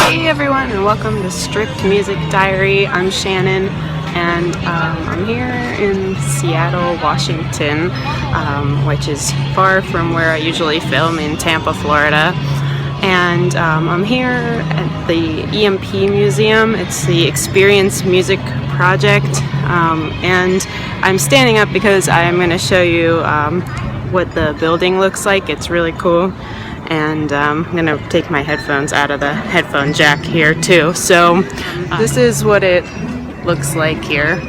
Hey everyone, and welcome to Strict Music Diary. I'm Shannon, and I'm here in Seattle, Washington, which is far from where I usually film in Tampa, Florida. And I'm here at the Emp Museum. It's the Experience Music Project, and I'm standing up because I'm going to show you what the building looks like. It's really cool. And I'm going to take my headphones out of the headphone jack here too. So this is what it looks like here.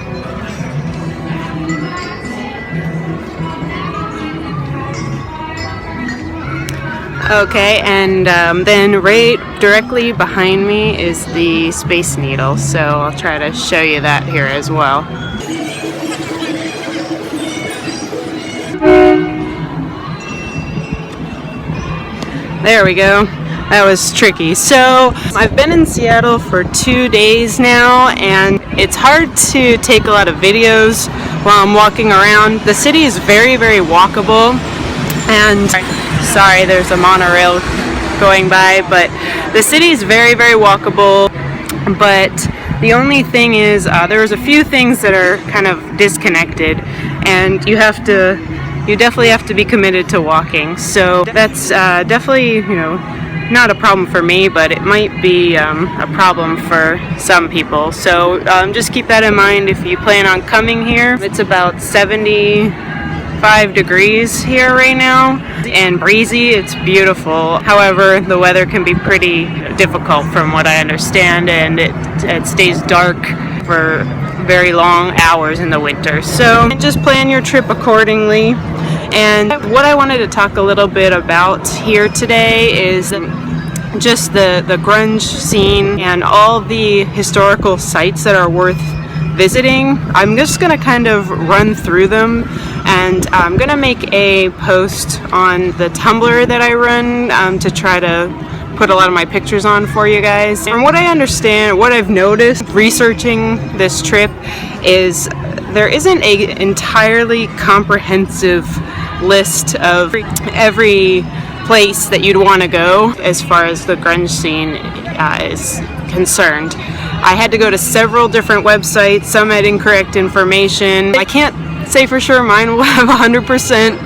Okay, and then right directly behind me is the Space Needle, so I'll try to show you that here as well. There we go. That was tricky. So I've been in Seattle for 2 days now, and it's hard to take a lot of videos while I'm walking around. The city is very, very walkable, and sorry, there's a monorail going by, but the city is very, very walkable. But the only thing is, there's a few things that are kind of disconnected, and you definitely have to be committed to walking. So that's definitely, not a problem for me, but it might be a problem for some people. So just keep that in mind if you plan on coming here. It's about 75 degrees here right now and breezy. It's beautiful. However, the weather can be pretty difficult from what I understand, and it stays dark for very long hours in the winter. So just plan your trip accordingly. And what I wanted to talk a little bit about here today is just the grunge scene and all the historical sites that are worth visiting. I'm just going to kind of run through them, and I'm going to make a post on the Tumblr that I run to try to put a lot of my pictures on for you guys. From what I understand, what I've noticed researching this trip is there isn't an entirely comprehensive list of every place that you'd want to go as far as the grunge scene is concerned. I had to go to several different websites. Some had incorrect information. I can't say for sure mine will have 100%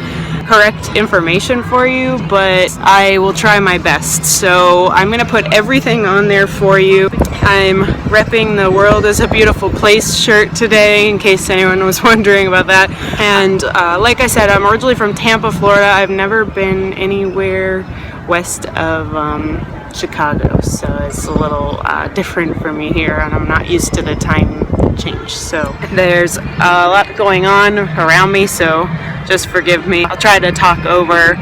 correct information for you, but I will try my best. So I'm going to put everything on there for you. I'm repping the World is a Beautiful Place shirt today, in case anyone was wondering about that. And like I said, I'm originally from Tampa, Florida. I've never been anywhere west of Chicago, so it's a little different for me here, and I'm not used to the time change. So there's a lot going on around me, so just forgive me. I'll try to talk over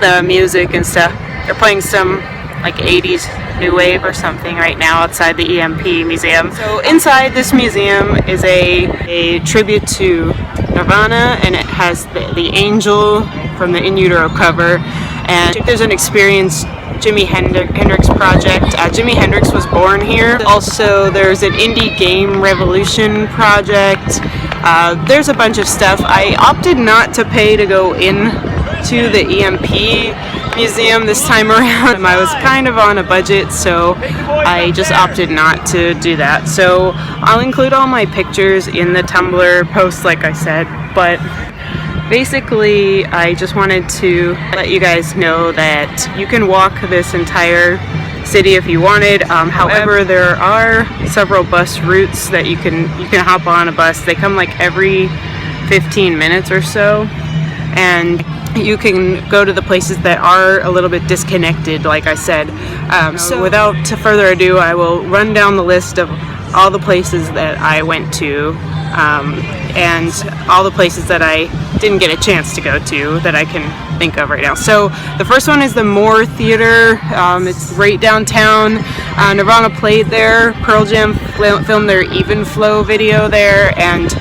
the music and stuff. They're playing some like 80s new wave or something right now outside the Emp Museum. So inside this museum is a tribute to Nirvana, and it has the angel from the In Utero cover, and there's an Experience Jimi Hendrix project. Jimi Hendrix was born here. Also, there's an Indie Game Revolution project. There's a bunch of stuff. I opted not to pay to go in to the Emp Museum this time around. I was kind of on a budget, so I just opted not to do that. So I'll include all my pictures in the Tumblr post, like I said, but basically I just wanted to let you guys know that you can walk this entire city if you wanted. However, there are several bus routes that you can hop on a bus. They come like every 15 minutes or so, and you can go to the places that are a little bit disconnected, like I said. So without further ado, I will run down the list of all the places that I went to, and all the places that I didn't get a chance to go to that I can think of right now. So the first one is the Moore Theater. It's right downtown. Nirvana played there. Pearl Jam filmed their Even Flow video there, and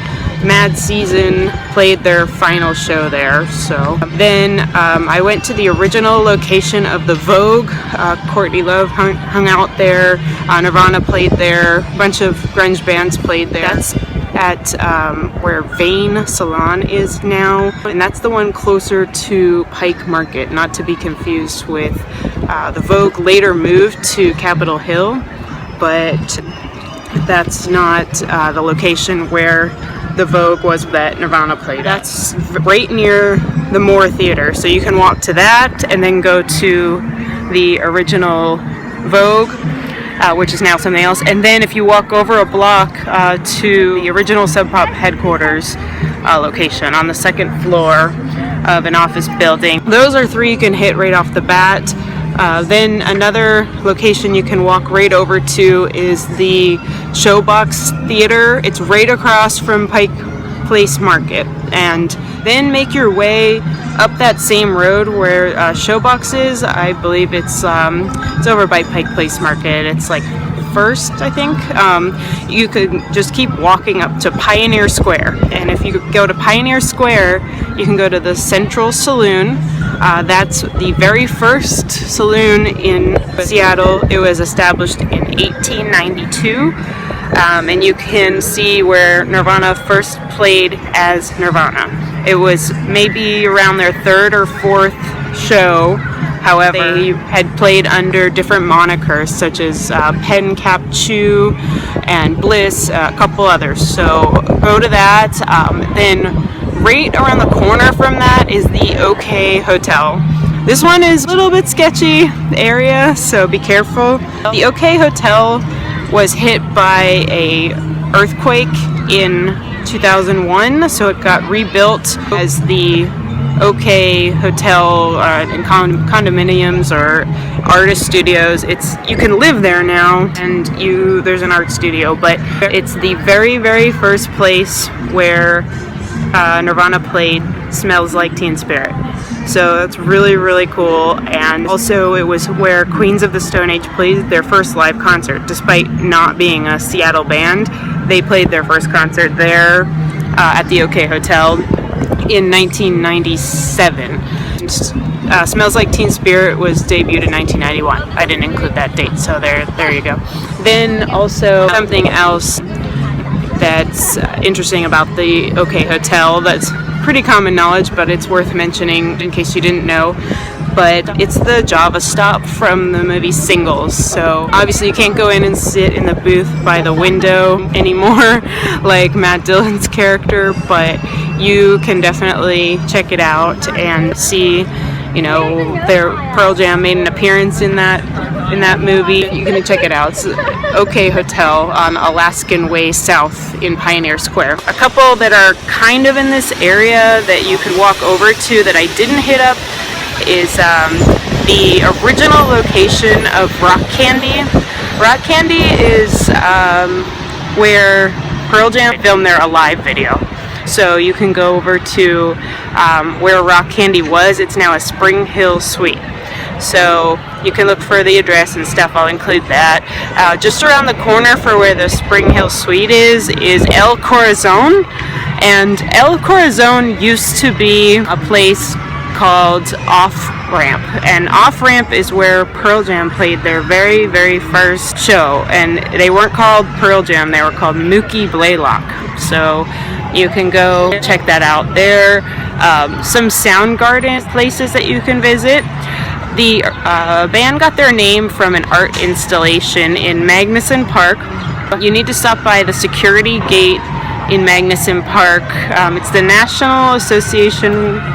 Mad Season played their final show there. So then I went to the original location of the Vogue. Courtney Love hung out there. Nirvana played there. A bunch of grunge bands played there. That's at where Vane Salon is now, and that's the one closer to Pike Market, not to be confused with the Vogue later moved to Capitol Hill, but that's not the location where the Vogue was that Nirvana played. That's right near the Moore Theater, so you can walk to that and then go to the original Vogue, which is now something else, and then if you walk over a block to the original Sub Pop headquarters location on the second floor of an office building. Those are three you can hit right off the bat. Then another location you can walk right over to is the Showbox Theater. It's right across from Pike Place Market, and then make your way up that same road where Showbox is. I believe it's over by Pike Place Market. It's like First, I think. You could just keep walking up to Pioneer Square, and if you go to Pioneer Square, you can go to the Central Saloon. That's the very first saloon in Seattle. It was established in 1892, and you can see where Nirvana first played as Nirvana. It was maybe around their third or fourth show. However, they had played under different monikers such as Pen Cap Chew and Bliss, a couple others. So go to that. Then right around the corner from that is the OK Hotel. This one is a little bit sketchy area, so be careful. The OK Hotel was hit by a earthquake in 2001, so it got rebuilt as the OK Hotel and condominiums or artist studios. You can live there now, and there's an art studio, but it's the very, very first place where Nirvana played Smells Like Teen Spirit. So that's really, really cool. And also it was where Queens of the Stone Age played their first live concert. Despite not being a Seattle band, they played their first concert there at the OK Hotel in 1997. Smells Like Teen Spirit was debuted in 1991. I didn't include that date, so there you go. Then also something else that's interesting about the OK Hotel that's pretty common knowledge, but it's worth mentioning in case you didn't know. But it's the Java stop from the movie Singles. So obviously you can't go in and sit in the booth by the window anymore like Matt Dillon's character, but you can definitely check it out and see, their Pearl Jam made an appearance in that movie. You can check it out. It's OK Hotel on Alaskan Way South in Pioneer Square. A couple that are kind of in this area that you can walk over to that I didn't hit up is the original location of Rock Candy. Rock Candy is where Pearl Jam filmed their Alive video. So you can go over to where Rock Candy was. It's now a Spring Hill Suite. So you can look for the address and stuff. I'll include that. Just around the corner for where the Spring Hill Suite is El Corazon. And El Corazon used to be a place called Off Ramp, and Off Ramp is where Pearl Jam played their very, very first show, and they weren't called Pearl Jam, they were called Mookie Blaylock. So you can go check that out there. Some Soundgarden places that you can visit. The band got their name from an art installation in Magnuson Park. You need to stop by the security gate in Magnuson Park. It's the National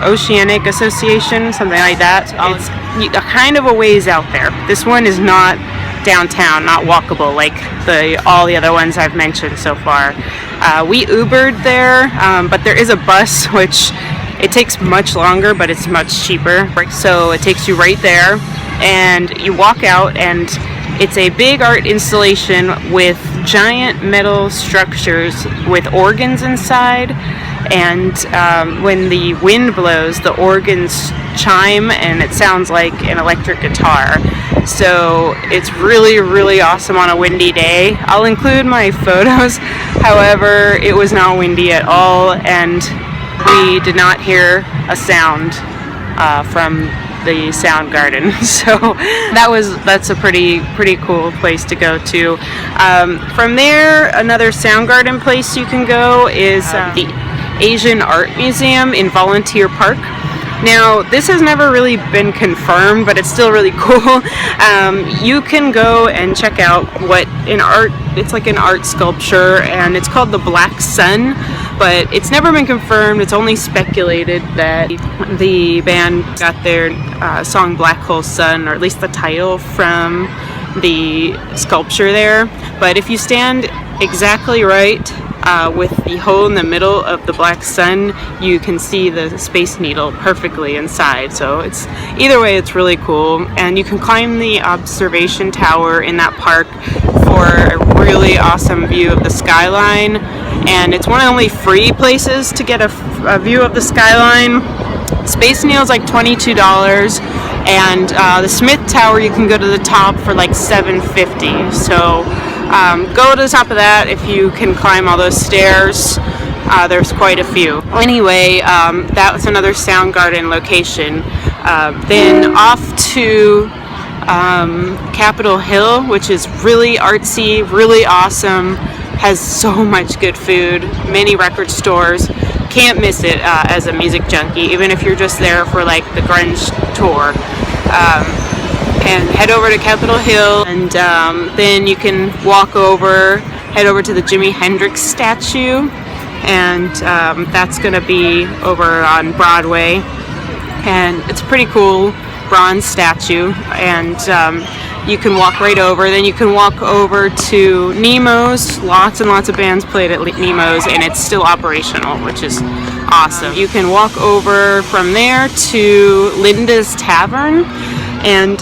Oceanic Association, something like that. It's kind of a ways out there. This one is not downtown, not walkable like all the other ones I've mentioned so far. We Ubered there, but there is a bus which it takes much longer, but it's much cheaper. So it takes you right there, and you walk out, and it's a big art installation with giant metal structures with organs inside, and when the wind blows, the organs chime and it sounds like an electric guitar. So it's really, really awesome on a windy day. I'll include my photos. However, it was not windy at all, and we did not hear a sound from the Soundgarden. So that's a pretty cool place to go to. From there, another Soundgarden place you can go is the Asian Art Museum in Volunteer Park. Now, this has never really been confirmed, but it's still really cool. You can go and check out it's like an art sculpture, and it's called the Black Sun, but it's never been confirmed. It's only speculated that the band got their song Black Hole Sun, or at least the title, from the sculpture there. But if you stand exactly right with the hole in the middle of the Black Sun, you can see the Space Needle perfectly inside. So either way, it's really cool. And you can climb the observation tower in that park for a really awesome view of the skyline. And it's one of the only free places to get a view of the skyline. Space Needle is like $22, and the Smith Tower you can go to the top for like $7.50. So go to the top of that if you can climb all those stairs. There's quite a few. Anyway, that was another Soundgarden location. Then off to Capitol Hill, which is really artsy, really awesome, has so much good food, many record stores. Can't miss it as a music junkie, even if you're just there for like the Grunge tour. And head over to Capitol Hill, and then you can head over to the Jimi Hendrix statue, and that's going to be over on Broadway, and it's a pretty cool bronze statue, and you can walk right over. Then you can walk over to Nemo's. Lots and lots of bands played at Nemo's, and it's still operational, which is awesome. You can walk over from there to Linda's Tavern. And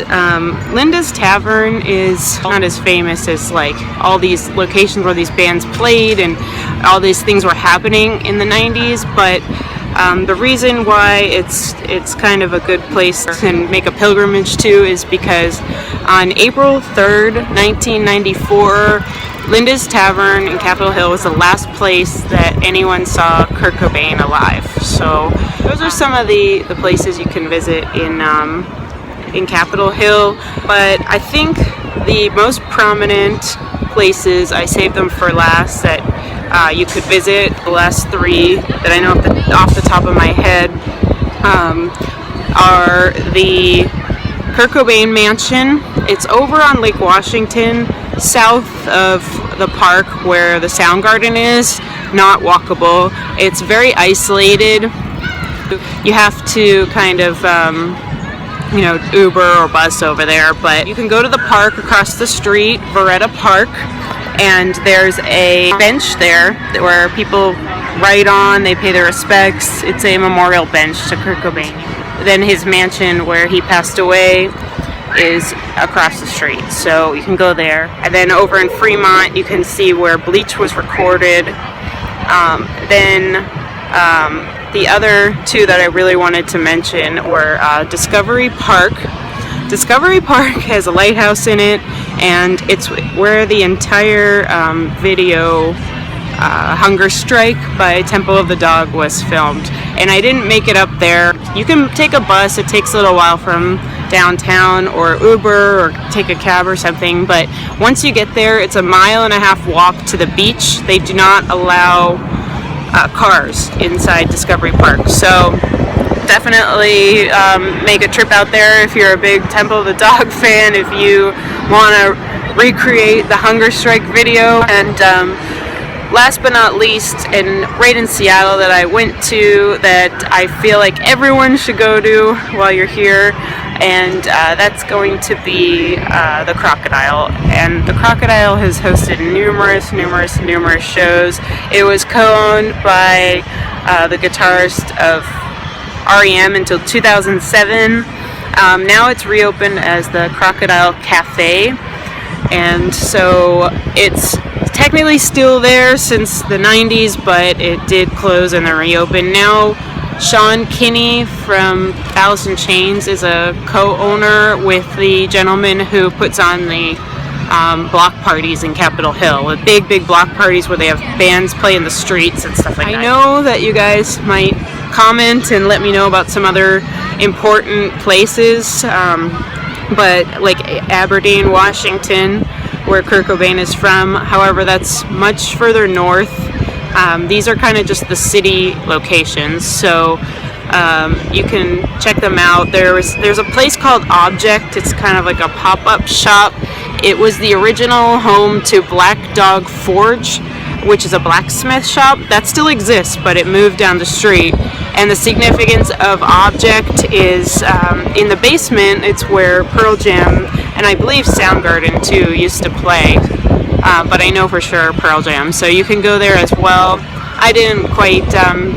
Linda's Tavern is not as famous as like all these locations where these bands played and all these things were happening in the 90s, but the reason why it's kind of a good place to make a pilgrimage to is because on April 3rd, 1994, Linda's Tavern in Capitol Hill was the last place that anyone saw Kurt Cobain alive. So those are some of the places you can visit in Capitol Hill, but I think the most prominent places, I saved them for last, that you could visit, the last three that I know off the top of my head, are the Kurt Cobain Mansion. It's over on Lake Washington, south of the park where the Soundgarden is, not walkable. It's very isolated. You have to kind of Uber or bus over there, but you can go to the park across the street, Veretta Park, and there's a bench there where people write on, they pay their respects. It's a memorial bench to Kurt Cobain. Then his mansion where he passed away is across the street, so you can go there. And then over in Fremont, you can see where Bleach was recorded. The other two that I really wanted to mention were Discovery Park. Discovery Park has a lighthouse in it, and it's where the entire video Hunger Strike by Temple of the Dog was filmed. And I didn't make it up there. You can take a bus, it takes a little while from downtown, or Uber, or take a cab or something, but once you get there, it's a 1.5 mile walk to the beach. They do not allow cars inside Discovery Park, so definitely make a trip out there if you're a big Temple of the Dog fan, if you want to recreate the Hunger Strike video. And last but not least, and right in Seattle that I went to that I feel like everyone should go to while you're here, and that's going to be the Crocodile. And the Crocodile has hosted numerous shows. It was co-owned by the guitarist of REM until 2007. Now it's reopened as the Crocodile Cafe, and so it's technically still there since the 90s, but it did close and then reopen. Now Sean Kinney from Alice in Chains is a co-owner with the gentleman who puts on the block parties in Capitol Hill, the big block parties where they have bands play in the streets and stuff like that. I know that you guys might comment and let me know about some other important places. But like Aberdeen, Washington, where Kurt Cobain is from, however, that's much further north. These are kind of just the city locations, so you can check them out. There's a place called Object. It's kind of like a pop-up shop. It was the original home to Black Dog Forge, which is a blacksmith shop that still exists, but it moved down the street. And the significance of Object is in the basement. It's where Pearl Jam and I believe Soundgarden too used to play, but I know for sure Pearl Jam. So you can go there as well. I didn't quite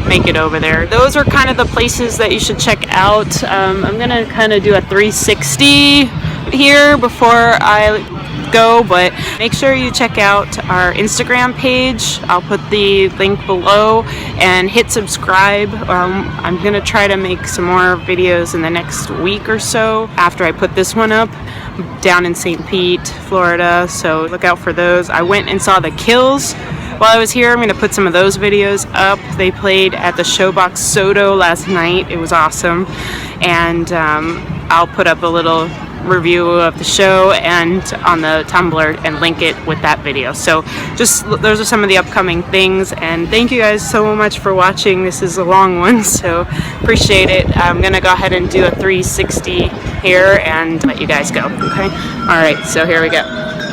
make it over there. Those are kind of the places that you should check out. I'm gonna kind of do a 360 here before I go, but make sure you check out our Instagram page. I'll put the link below, and hit subscribe. I'm gonna try to make some more videos in the next week or so after I put this one up, down in St. Pete, Florida, so look out for those. I went and saw the Kills while I was here. I'm gonna put some of those videos up. They played at the Showbox Soto last night. It was awesome, and I'll put up a little review of the show and on the Tumblr and link it with that video. So just those are some of the upcoming things, and thank you guys so much for watching. This is a long one, so appreciate it. I'm gonna go ahead and do a 360 here and let you guys go. Okay, all right, so here we go.